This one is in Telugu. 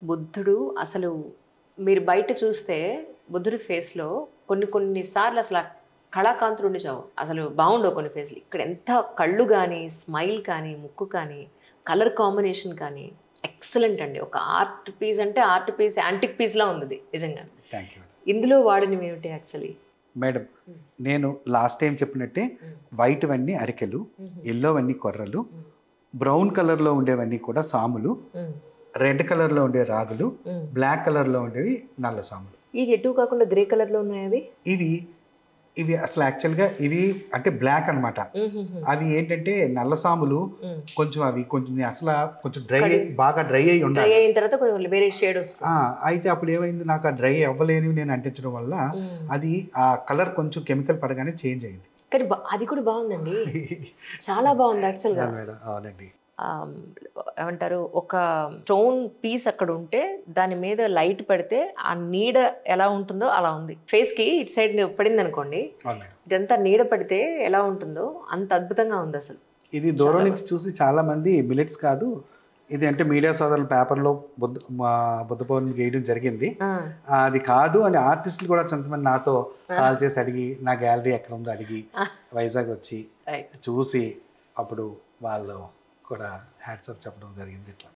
బుద్ధుడు అసలు మీరు బయట చూస్తే బుద్ధుడి ఫేస్‌లో కొన్ని సార్లు అసల కళాకాంతులు ఉండి చావు. అసలు బావుండవు కొన్ని ఫేస్‌లు. ఇక్కడ ఎంత కళ్ళు గాని, స్మైల్ కానీ, ముక్కు కానీ, కలర్ కాంబినేషన్ కానీ ఎక్సలెంట్ అండి. ఒక ఆర్ట్ పీస్ అంటే ఆర్ట్ పీస్, యాంటిక్ పీస్‌లా ఉందది నిజంగానే. థ్యాంక్ యూ ఇందులో వాడినవేమిటి యాక్చువల్లీ? మేడం. నేను లాస్ట్ టైం చెప్పినట్టే వైట్‌వన్నీ అరికెలు, యెల్లోవన్నీ కొర్రలు, బ్రౌన్ కలర్‌లో ఉండేవన్నీ కూడా సాములు, రెడ్ కలర్‌లో ఉండే రాగులు, బ్లాక్ కలర్‌లో ఉండేవి నల్ల సాములు. ఇది ఎటు కాకుండా గ్రే కలర్‌లో ఉన్నాయి అవి? ఇవి ఇవి అసలు యాక్చువల్‌గా ఇవి అంటే బ్లాక్ అన్నమాట. అవి ఏంటంటే నల్ల సాములు కొంచెం అవి కొంచెం అసలు కొంచెం బాగా డ్రై అయ్యి డ్రై ఉండాలి. అయిన తర్వాత కొంచెం వేరే షేడ్ వస్తుంది. అయితే అప్పుడు ఏమైంది, నాకు ఆ డ్రై అవ్వలేనివి నేను అంటించడం వల్ల అది ఆ కలర్ కొంచెం కెమికల్ పడగానే చేంజ్ అయింది. కానీ అది కూడా బాగుందండి. చాలా బాగుంది యాక్చువల్‌గా. మేడం అవునండి. ఏమంటారు, ఒక స్టోన్ పీస్ అక్కడ ఉంటే దాని మీద లైట్ పడితే ఆ నీడ ఎలా ఉంటుందో అలా ఉంది. ఫేస్కి ఇటు సైడ్ పడింది అనుకోండి, అవును మేడం. ఇదంతా నీడ పడితే ఎలా ఉంటుందో అంత అద్భుతంగా ఉంది అసలు. ఇది దూరం నుంచి చూసి చాలా మంది మిలెట్స్ కాదు ఇది అంటే మీడియా సోదరుల పేపర్లో బుద్ధ పౌర్ణమికి వేయడం జరిగింది. అది కాదు అని ఆర్టిస్టులు కూడా కొంతమంది నాతో కాల్ చేసి అడిగి నా గ్యాలరీ ఎక్కడ ఉందో అడిగి వైజాగ్ వచ్చి చూసి అప్పుడు వాళ్ళు కూడా హ్యాట్స్ ఆఫ్ చెప్పడం జరిగింది. ఇట్లా